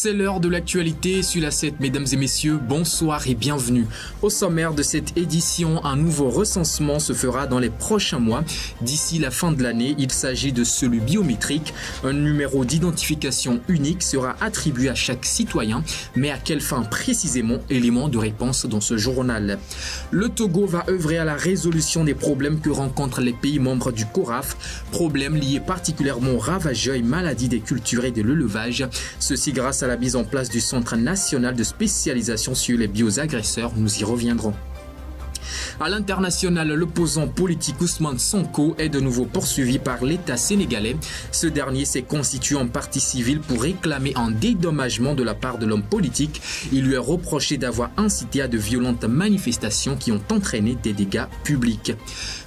C'est l'heure de l'actualité sur la 7, mesdames et messieurs, bonsoir et bienvenue. Au sommaire de cette édition, un nouveau recensement se fera dans les prochains mois. D'ici la fin de l'année, il s'agit de celui biométrique. Un numéro d'identification unique sera attribué à chaque citoyen, mais à quelle fin précisément? Élément de réponse dans ce journal. Le Togo va œuvrer à la résolution des problèmes que rencontrent les pays membres du CORAF, problèmes liés particulièrement aux ravageurs et maladies des cultures et de l'élevage. Ceci grâce à la mise en place du Centre national de spécialisation sur les bioagresseurs, nous y reviendrons. À l'international, l'opposant politique Ousmane Sonko est de nouveau poursuivi par l'État sénégalais. Ce dernier s'est constitué en partie civile pour réclamer un dédommagement de la part de l'homme politique. Il lui est reproché d'avoir incité à de violentes manifestations qui ont entraîné des dégâts publics.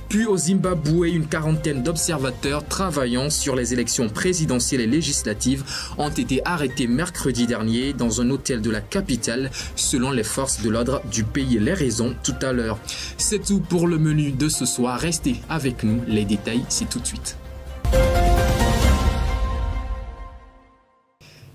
Puis au Zimbabwe, une quarantaine d'observateurs travaillant sur les élections présidentielles et législatives ont été arrêtés mercredi dernier dans un hôtel de la capitale, selon les forces de l'ordre du pays. Les raisons tout à l'heure. C'est tout pour le menu de ce soir. Restez avec nous, les détails c'est tout de suite.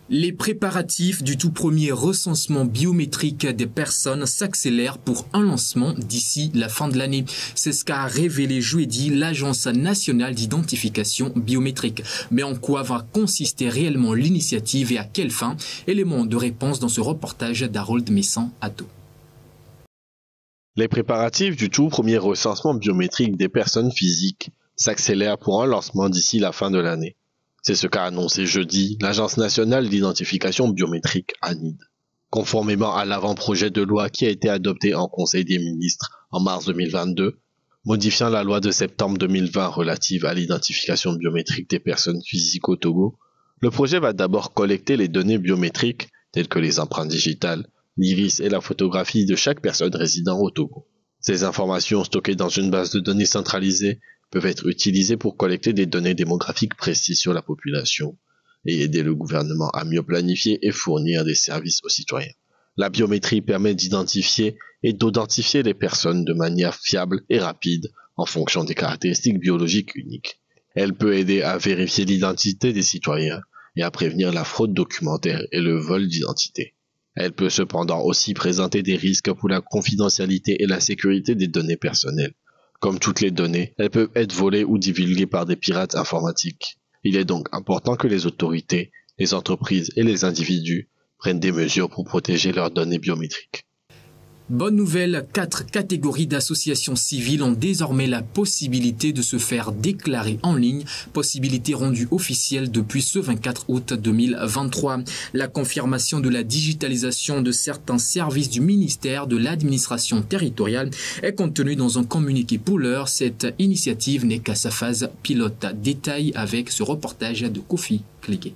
Les préparatifs du tout premier recensement biométrique des personnes s'accélèrent pour un lancement d'ici la fin de l'année. C'est ce qu'a révélé jeudi l'Agence nationale d'identification biométrique. Mais en quoi va consister réellement l'initiative et à quelle fin? Élément de réponse dans ce reportage d'Harold Messan-Atto. Les préparatifs du tout premier recensement biométrique des personnes physiques s'accélèrent pour un lancement d'ici la fin de l'année. C'est ce qu'a annoncé jeudi l'Agence nationale d'identification biométrique ANID. Conformément à l'avant-projet de loi qui a été adopté en Conseil des ministres en mars 2022, modifiant la loi de septembre 2020 relative à l'identification biométrique des personnes physiques au Togo, le projet va d'abord collecter les données biométriques telles que les empreintes digitales, l'iris et la photographie de chaque personne résidant au Togo. Ces informations stockées dans une base de données centralisée peuvent être utilisées pour collecter des données démographiques précises sur la population et aider le gouvernement à mieux planifier et fournir des services aux citoyens. La biométrie permet d'identifier et d'identifier les personnes de manière fiable et rapide en fonction des caractéristiques biologiques uniques. Elle peut aider à vérifier l'identité des citoyens et à prévenir la fraude documentaire et le vol d'identité. Elle peut cependant aussi présenter des risques pour la confidentialité et la sécurité des données personnelles. Comme toutes les données, elles peuvent être volées ou divulguées par des pirates informatiques. Il est donc important que les autorités, les entreprises et les individus prennent des mesures pour protéger leurs données biométriques. Bonne nouvelle, 4 catégories d'associations civiles ont désormais la possibilité de se faire déclarer en ligne, possibilité rendue officielle depuis ce 24 août 2023. La confirmation de la digitalisation de certains services du ministère de l'administration territoriale est contenue dans un communiqué pour l'heure. Cette initiative n'est qu'à sa phase pilote. Détail avec ce reportage de Kofi Klege.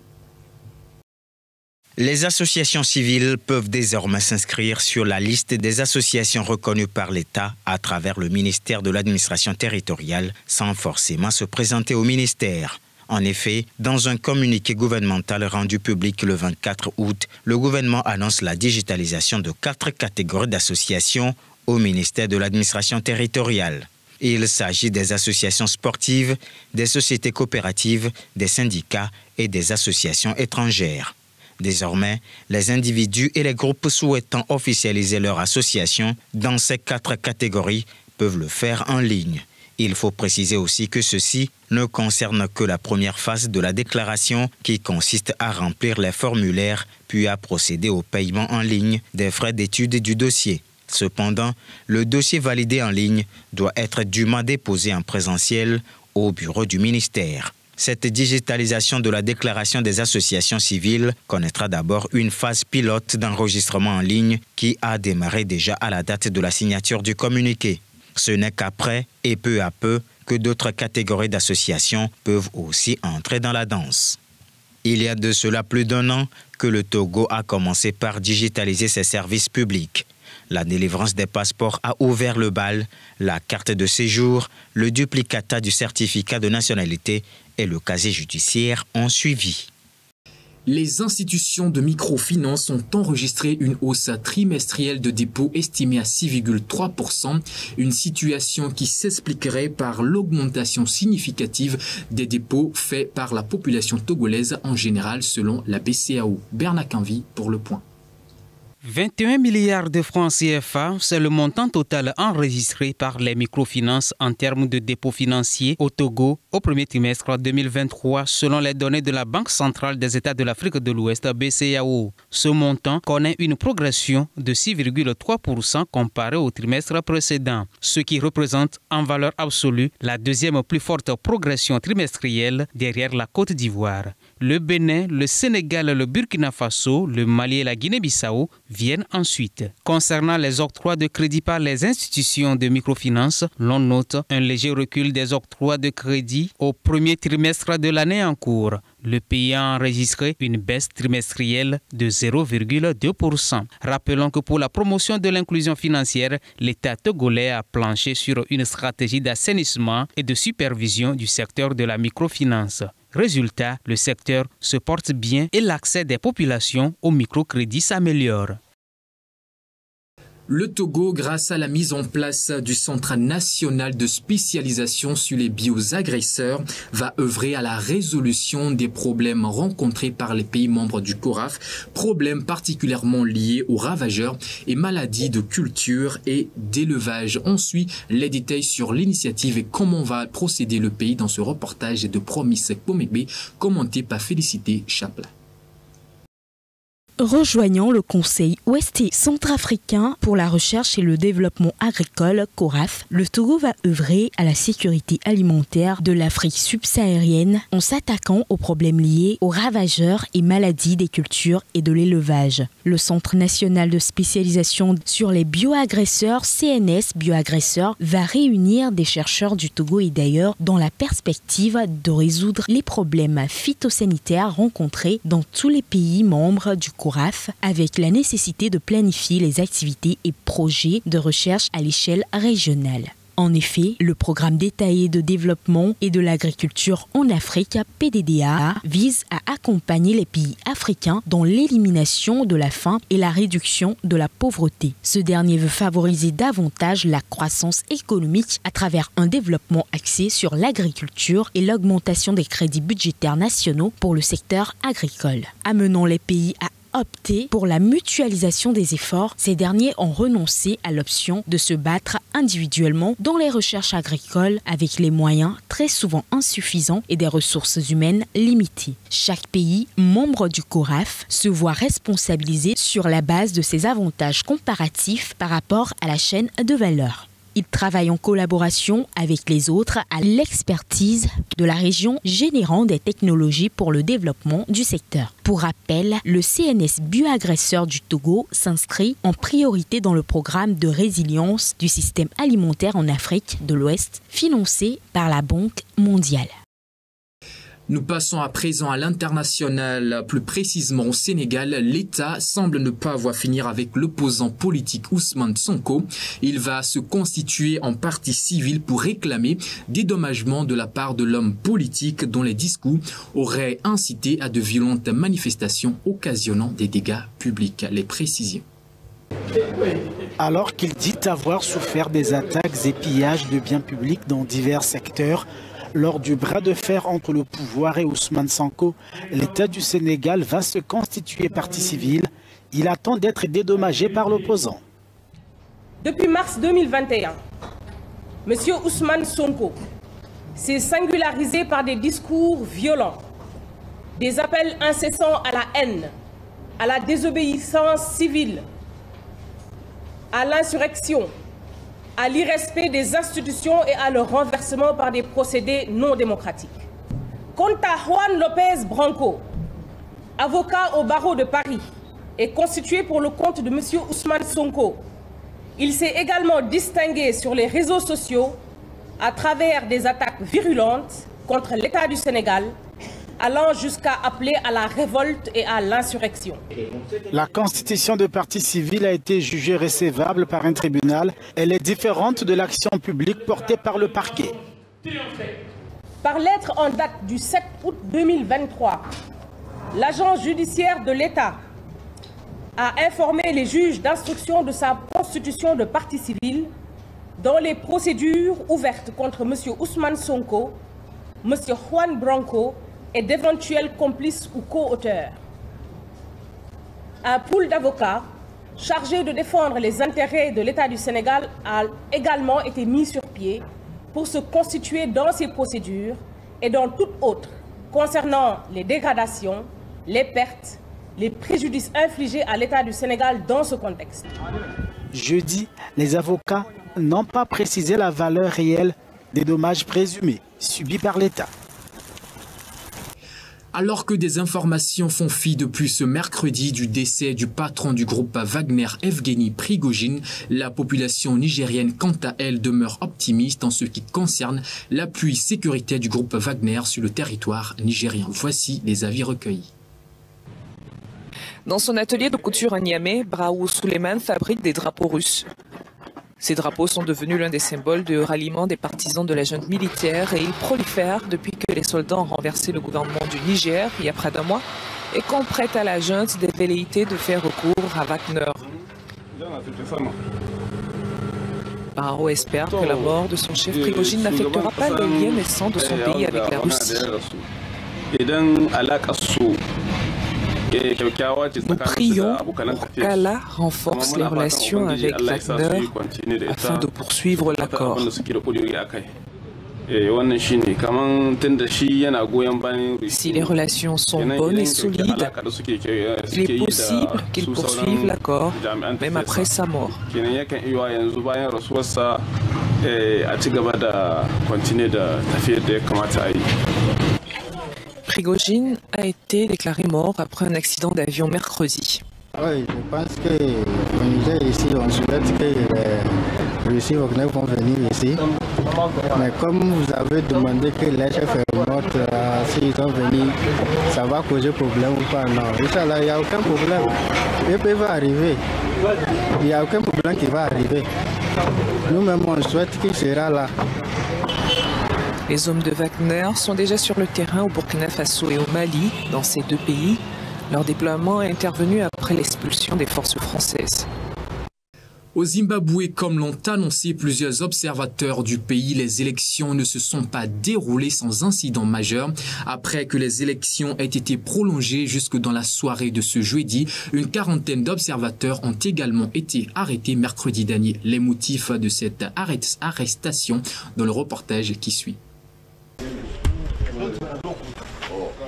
Les associations civiles peuvent désormais s'inscrire sur la liste des associations reconnues par l'État à travers le ministère de l'administration territoriale sans forcément se présenter au ministère. En effet, dans un communiqué gouvernemental rendu public le 24 août, le gouvernement annonce la digitalisation de 4 catégories d'associations au ministère de l'administration territoriale. Il s'agit des associations sportives, des sociétés coopératives, des syndicats et des associations étrangères. Désormais, les individus et les groupes souhaitant officialiser leur association dans ces 4 catégories peuvent le faire en ligne. Il faut préciser aussi que ceci ne concerne que la première phase de la déclaration qui consiste à remplir les formulaires puis à procéder au paiement en ligne des frais d'étude du dossier. Cependant, le dossier validé en ligne doit être dûment déposé en présentiel au bureau du ministère. Cette digitalisation de la déclaration des associations civiles connaîtra d'abord une phase pilote d'enregistrement en ligne qui a démarré déjà à la date de la signature du communiqué. Ce n'est qu'après et peu à peu que d'autres catégories d'associations peuvent aussi entrer dans la danse. Il y a de cela plus d'1 an que le Togo a commencé par digitaliser ses services publics. La délivrance des passeports a ouvert le bal, la carte de séjour, le duplicata du certificat de nationalité et le casier judiciaire ont suivi. Les institutions de microfinance ont enregistré une hausse trimestrielle de dépôts estimée à 6,3%, une situation qui s'expliquerait par l'augmentation significative des dépôts faits par la population togolaise en général selon la BCEAO. Bernard Canvi pour Le Point. 21 milliards de francs CFA, c'est le montant total enregistré par les microfinances en termes de dépôts financiers au Togo au premier trimestre 2023 selon les données de la Banque centrale des États de l'Afrique de l'Ouest BCEAO. Ce montant connaît une progression de 6,3% comparé au trimestre précédent, ce qui représente en valeur absolue la deuxième plus forte progression trimestrielle derrière la Côte d'Ivoire. Le Bénin, le Sénégal, le Burkina Faso, le Mali et la Guinée-Bissau viennent ensuite. Concernant les octrois de crédit par les institutions de microfinance, l'on note un léger recul des octrois de crédit au premier trimestre de l'année en cours. Le pays a enregistré une baisse trimestrielle de 0,2%. Rappelons que pour la promotion de l'inclusion financière, l'État togolais a planché sur une stratégie d'assainissement et de supervision du secteur de la microfinance. Résultat, le secteur se porte bien et l'accès des populations au microcrédit s'améliore. Le Togo, grâce à la mise en place du Centre national de spécialisation sur les bioagresseurs, va œuvrer à la résolution des problèmes rencontrés par les pays membres du CORAF, problèmes particulièrement liés aux ravageurs et maladies de culture et d'élevage. On suit les détails sur l'initiative et comment va procéder le pays dans ce reportage de Promise Pomegbe, commenté par Félicité Chaplin. Rejoignant le Conseil ouest et centrafricain pour la recherche et le développement agricole, CORAF, le Togo va œuvrer à la sécurité alimentaire de l'Afrique subsaharienne en s'attaquant aux problèmes liés aux ravageurs et maladies des cultures et de l'élevage. Le Centre national de spécialisation sur les bioagresseurs, CNS Bioagresseurs, va réunir des chercheurs du Togo et d'ailleurs dans la perspective de résoudre les problèmes phytosanitaires rencontrés dans tous les pays membres du CORAF, avec la nécessité de planifier les activités et projets de recherche à l'échelle régionale. En effet, le programme détaillé de développement et de l'agriculture en Afrique, PDDA, vise à accompagner les pays africains dans l'élimination de la faim et la réduction de la pauvreté. Ce dernier veut favoriser davantage la croissance économique à travers un développement axé sur l'agriculture et l'augmentation des crédits budgétaires nationaux pour le secteur agricole, amenant les pays à opter pour la mutualisation des efforts. Ces derniers ont renoncé à l'option de se battre individuellement dans les recherches agricoles avec les moyens très souvent insuffisants et des ressources humaines limitées. Chaque pays membre du CORAF se voit responsabilisé sur la base de ses avantages comparatifs par rapport à la chaîne de valeur. Il travaille en collaboration avec les autres à l'expertise de la région générant des technologies pour le développement du secteur. Pour rappel, le CNS Bioagresseurs du Togo s'inscrit en priorité dans le programme de résilience du système alimentaire en Afrique de l'Ouest, financé par la Banque mondiale. Nous passons à présent à l'international, plus précisément au Sénégal. L'État semble ne pas avoir fini avec l'opposant politique Ousmane Sonko. Il va se constituer en partie civile pour réclamer dédommagement de la part de l'homme politique dont les discours auraient incité à de violentes manifestations occasionnant des dégâts publics. Les précisions. Alors qu'il dit avoir souffert des attaques et pillages de biens publics dans divers secteurs, lors du bras de fer entre le pouvoir et Ousmane Sonko, l'État du Sénégal va se constituer partie civile. Il attend d'être dédommagé par l'opposant. Depuis mars 2021, M. Ousmane Sonko s'est singularisé par des discours violents, des appels incessants à la haine, à la désobéissance civile, à l'insurrection, à l'irrespect des institutions et à leur renversement par des procédés non démocratiques. Quant à Juan Lopez Branco, avocat au barreau de Paris et constitué pour le compte de M. Ousmane Sonko, il s'est également distingué sur les réseaux sociaux à travers des attaques virulentes contre l'État du Sénégal, allant jusqu'à appeler à la révolte et à l'insurrection. La constitution de partie civile a été jugée recevable par un tribunal. Elle est différente de l'action publique portée par le parquet. Par lettre en date du 7 août 2023, l'agent judiciaire de l'État a informé les juges d'instruction de sa constitution de partie civile dans les procédures ouvertes contre M. Ousmane Sonko, M. Juan Branco et d'éventuels complices ou co-auteurs. Un pool d'avocats chargé de défendre les intérêts de l'État du Sénégal a également été mis sur pied pour se constituer dans ces procédures et dans toutes autres concernant les dégradations, les pertes, les préjudices infligés à l'État du Sénégal dans ce contexte. Jeudi, les avocats n'ont pas précisé la valeur réelle des dommages présumés subis par l'État. Alors que des informations font fi depuis ce mercredi du décès du patron du groupe Wagner, Evgeny Prigojine, la population nigérienne, quant à elle, demeure optimiste en ce qui concerne l'appui sécuritaire du groupe Wagner sur le territoire nigérien. Voici les avis recueillis. Dans son atelier de couture à Niamey, Brahou Suleiman fabrique des drapeaux russes. Ces drapeaux sont devenus l'un des symboles de ralliement des partisans de la junte militaire et ils prolifèrent depuis que les soldats ont renversé le gouvernement du Niger il y a près d'un mois et qu'on prête à la junte des velléités de faire recours à Wagner. Brahou espère que la mort de son chef Prigojine n'affectera pas les liens naissants de son pays avec la Russie. Nous prions pour qu'Allah renforce les relations avec Wagner afin de poursuivre l'accord. Si les relations sont bonnes et solides, il est possible qu'ils poursuivent l'accord, même après sa mort. Prigojine a été déclaré mort après un accident d'avion mercredi. Oui, je pense que au Niger ici, on souhaite que les Russes Wagner vont venir ici. Mais comme vous avez demandé que les chefs morts, s'ils sont venus, ça va causer problème ou pas? Non, Inch'Allah, il n'y a aucun problème. Ils peuvent arriver. Il n'y a aucun problème qui va arriver. Nous-mêmes, on souhaite qu'il sera là. Les hommes de Wagner sont déjà sur le terrain au Burkina Faso et au Mali, dans ces deux pays. Leur déploiement est intervenu après l'expulsion des forces françaises. Au Zimbabwe, comme l'ont annoncé plusieurs observateurs du pays, les élections ne se sont pas déroulées sans incident majeur. Après que les élections aient été prolongées jusque dans la soirée de ce jeudi, une quarantaine d'observateurs ont également été arrêtés mercredi dernier. Les motifs de cette arrestation dans le reportage qui suit.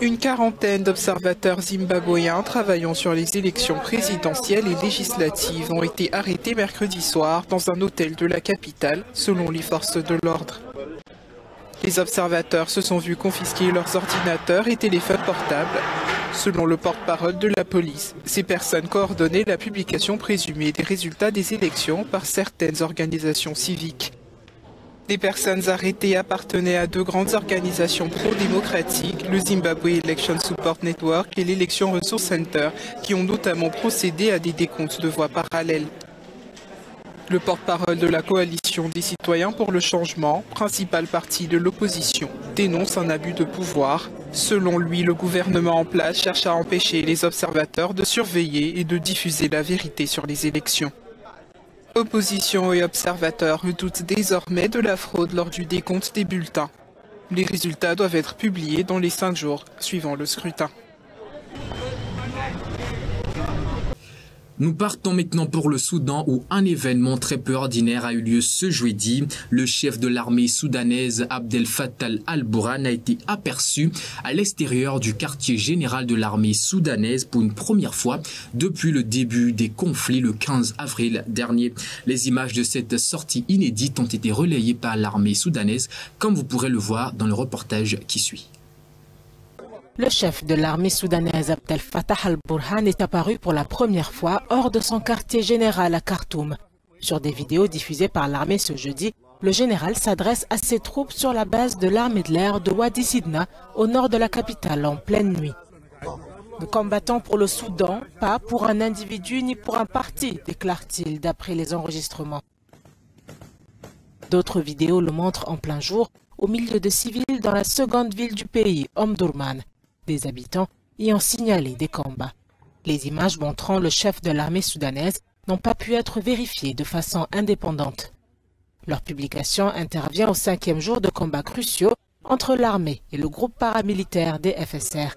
Une quarantaine d'observateurs zimbabwéens travaillant sur les élections présidentielles et législatives ont été arrêtés mercredi soir dans un hôtel de la capitale, selon les forces de l'ordre. Les observateurs se sont vus confisquer leurs ordinateurs et téléphones portables. Selon le porte-parole de la police, ces personnes coordonnaient la publication présumée des résultats des élections par certaines organisations civiques. Les personnes arrêtées appartenaient à deux grandes organisations pro-démocratiques, le Zimbabwe Election Support Network et l'Election Resource Center, qui ont notamment procédé à des décomptes de voix parallèles. Le porte-parole de la coalition des citoyens pour le changement, principal parti de l'opposition, dénonce un abus de pouvoir. Selon lui, le gouvernement en place cherche à empêcher les observateurs de surveiller et de diffuser la vérité sur les élections. Opposition et observateurs redoutent désormais de la fraude lors du décompte des bulletins. Les résultats doivent être publiés dans les 5 jours suivant le scrutin. Nous partons maintenant pour le Soudan où un événement très peu ordinaire a eu lieu ce jeudi. Le chef de l'armée soudanaise Abdel Fattah al-Burhan a été aperçu à l'extérieur du quartier général de l'armée soudanaise pour une première fois depuis le début des conflits le 15 avril dernier. Les images de cette sortie inédite ont été relayées par l'armée soudanaise, comme vous pourrez le voir dans le reportage qui suit. Le chef de l'armée soudanaise Abdel Fattah al-Burhan est apparu pour la première fois hors de son quartier général à Khartoum. Sur des vidéos diffusées par l'armée ce jeudi, le général s'adresse à ses troupes sur la base de l'armée de l'air de Wadi Sidna, au nord de la capitale, en pleine nuit. Nous combattons pour le Soudan, pas pour un individu ni pour un parti, déclare-t-il d'après les enregistrements. D'autres vidéos le montrent en plein jour, au milieu de civils dans la seconde ville du pays, Omdurman. Des habitants y ont signalé des combats. Les images montrant le chef de l'armée soudanaise n'ont pas pu être vérifiées de façon indépendante. Leur publication intervient au 5e jour de combats cruciaux entre l'armée et le groupe paramilitaire des FSR.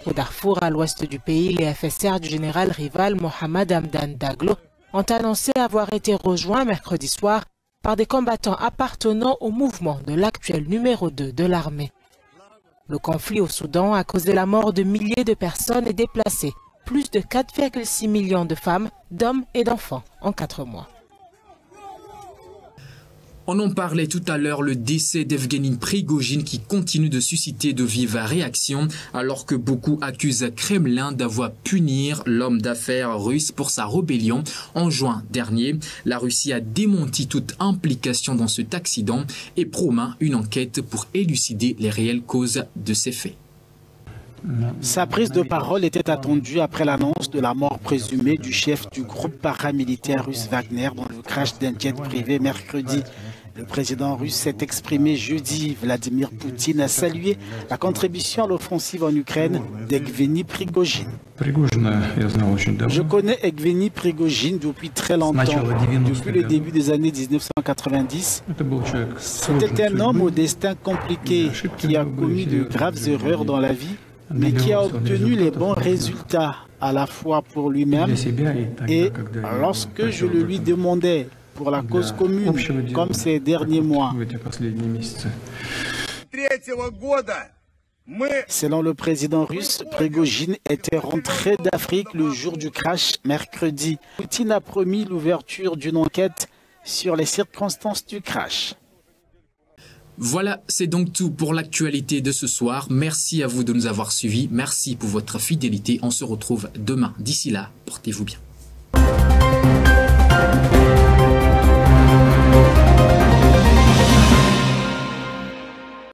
Au Darfour, à l'ouest du pays, les FSR du général rival Mohamed Hamdan Daglo ont annoncé avoir été rejoints mercredi soir par des combattants appartenant au mouvement de l'actuel numéro 2 de l'armée. Le conflit au Soudan a causé la mort de milliers de personnes et déplacé plus de 4,6 millions de femmes, d'hommes et d'enfants en 4 mois. On en parlait tout à l'heure, le décès d'Evgeny Prigojine qui continue de susciter de vives réactions alors que beaucoup accusent Kremlin d'avoir puni l'homme d'affaires russe pour sa rébellion. En juin dernier, la Russie a démenti toute implication dans cet accident et promet une enquête pour élucider les réelles causes de ces faits. Sa prise de parole était attendue après l'annonce de la mort présumée du chef du groupe paramilitaire russe Wagner dans le crash d'un jet privé mercredi. Le président russe s'est exprimé jeudi. Vladimir Poutine a salué la contribution à l'offensive en Ukraine d'Evgeny Prigojine. Je connais Evgeny Prigojine depuis très longtemps, depuis le début des années 1990. C'était un homme au destin compliqué qui a commis de graves erreurs dans la vie, mais qui a obtenu les bons résultats à la fois pour lui-même et lorsque je le lui demandais pour la cause commune, comme ces derniers mois. Selon le président russe, Prigojine était rentré d'Afrique le jour du crash mercredi. Poutine a promis l'ouverture d'une enquête sur les circonstances du crash. Voilà, c'est donc tout pour l'actualité de ce soir. Merci à vous de nous avoir suivis. Merci pour votre fidélité. On se retrouve demain. D'ici là, portez-vous bien.